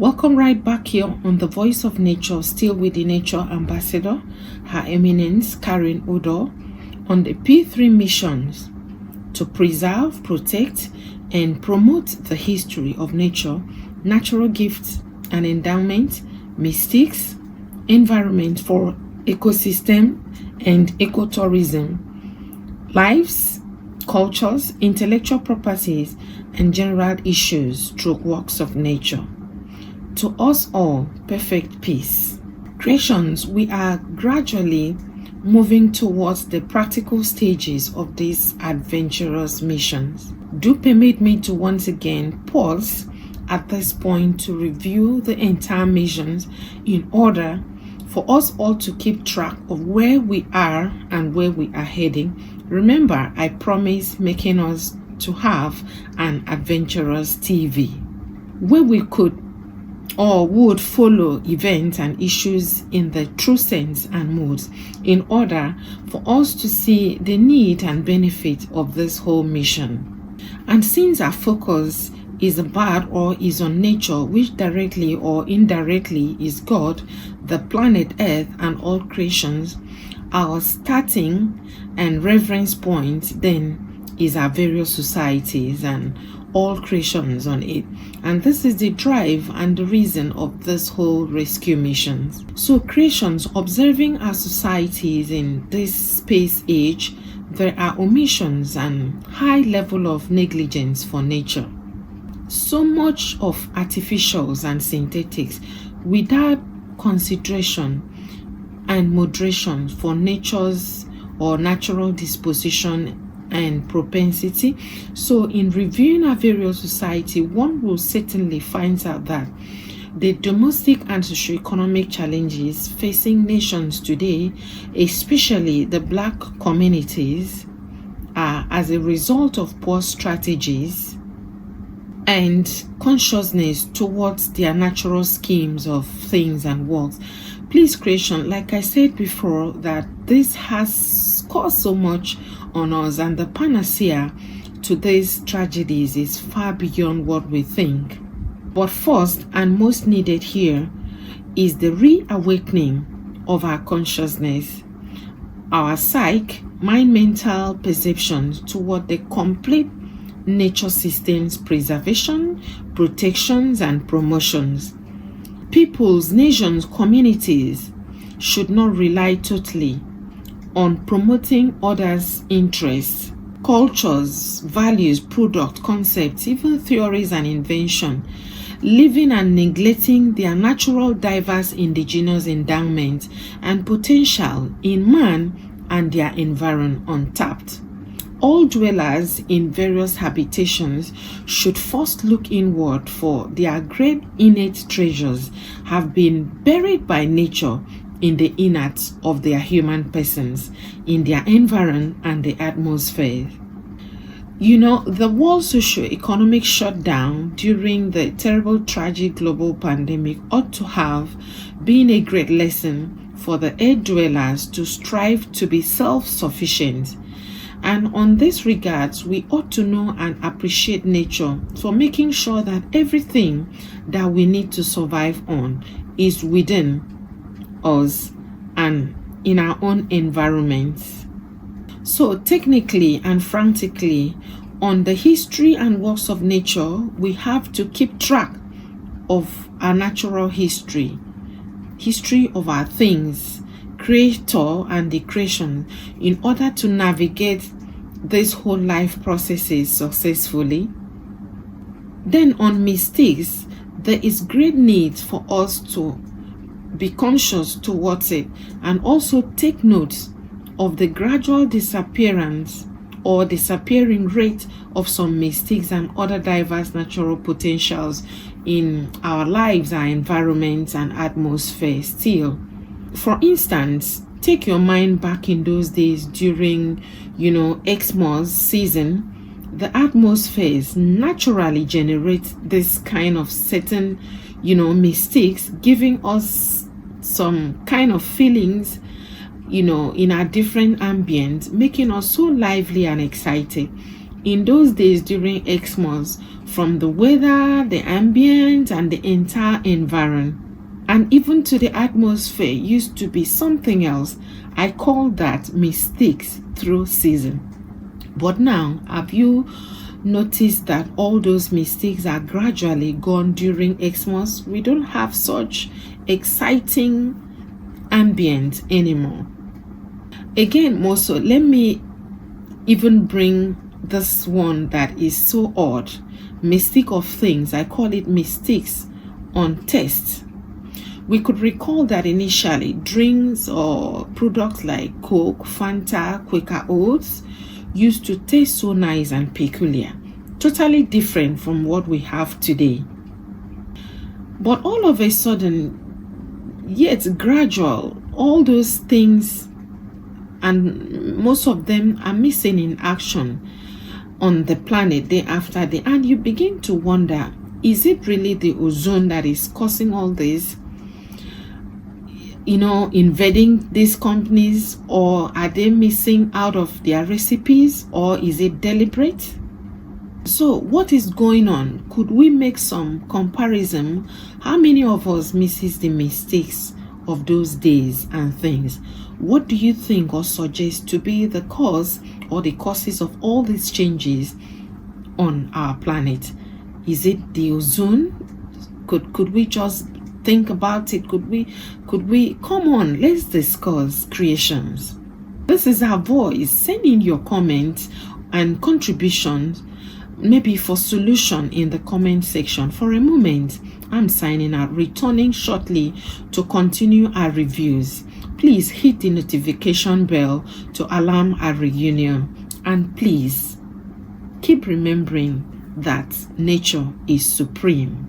Welcome right back here on the Voice of Nature, still with the Nature Ambassador, Her Eminence Karen Odor, on the P3 missions to preserve, protect, and promote the history of nature, natural gifts and endowment, mystics, environment for ecosystem and ecotourism, lives, cultures, intellectual properties, and general issues through works of nature. To us all, perfect peace. Creations, we are gradually moving towards the practical stages of these adventurous missions. Do permit me to once again pause at this point to review the entire missions in order for us all to keep track of where we are and where we are heading. Remember, I promise making us to have an adventurous TV where we could or would follow events and issues in the true sense and moods in order for us to see the need and benefit of this whole mission. And since our focus is about or is on nature, which directly or indirectly is God, the planet Earth, and all creations, our starting and reference point then is our various societies and all creations on it. And this is the drive and the reason of this whole rescue missions. So creations, observing our societies in this space age, there are omissions and high level of negligence for nature. So much of artificials and synthetics without consideration and moderation for nature's or natural disposition and propensity. So in reviewing our various society, one will certainly find out that the domestic and socio-economic challenges facing nations today, especially the Black communities, are as a result of poor strategies and consciousness towards their natural schemes of things and works. Please, creation, like I said before, that this has caused so much on us, and the panacea to these tragedies is far beyond what we think. But first and most needed here is the reawakening of our consciousness, our psyche, mind, mental perceptions toward the complete nature systems preservation, protections, and promotions. Peoples, nations, communities should not rely totally on promoting others' interests, cultures, values, product, concepts, even theories and invention, leaving and neglecting their natural diverse indigenous endowment and potential in man and their environment untapped. All dwellers in various habitations should first look inward, for their great innate treasures have been buried by nature in the innards of their human persons, in their environment and the atmosphere. You know, the world socio-economic shutdown during the terrible tragic global pandemic ought to have been a great lesson for the earth dwellers to strive to be self-sufficient. And on this regards, we ought to know and appreciate nature for making sure that everything that we need to survive on is within us and in our own environments. So technically and frantically, on the history and works of nature, we have to keep track of our natural history of our things, creator and the creation, in order to navigate this whole life processes successfully. Then on mistakes, there is great need for us to be conscious towards it and also take note of the gradual disappearance or disappearing rate of some mistakes and other diverse natural potentials in our lives, our environments and atmosphere still. For instance, take your mind back in those days during, Xmas season. The atmospheres naturally generate this kind of certain, mistakes, giving us some kind of feelings, in our different ambience, making us so lively and excited. In those days during Xmas, from the weather, the ambient, and the entire environment, and even to the atmosphere, used to be something else. I call that mistakes through season. But now, have you noticed that all those mistakes are gradually gone during Xmas? We don't have such exciting ambient anymore. Again, more so, let me even bring this one that is so odd. Mistake of things. I call it mistakes on taste. We could recall that initially drinks or products like Coke, Fanta, Quaker Oats used to taste so nice and peculiar, totally different from what we have today. But all of a sudden, yet gradual, all those things, and most of them are missing in action on the planet day after day, and you begin to wonder, is it really the ozone that is causing all this, invading these companies, or are they missing out of their recipes, or is it deliberate? So what is going on? Could we make some comparison? How many of us misses the mistakes of those days and things? What do you think or suggest to be the cause or the causes of all these changes on our planet? Is it the ozone? Could we just think about it? Could we come on, let's discuss creations. This is our voice. Send in your comments and contributions, maybe for solution, in the comment section. For a moment, I'm signing out, returning shortly to continue our reviews. Please hit the notification bell to alarm our reunion, and please keep remembering that nature is supreme.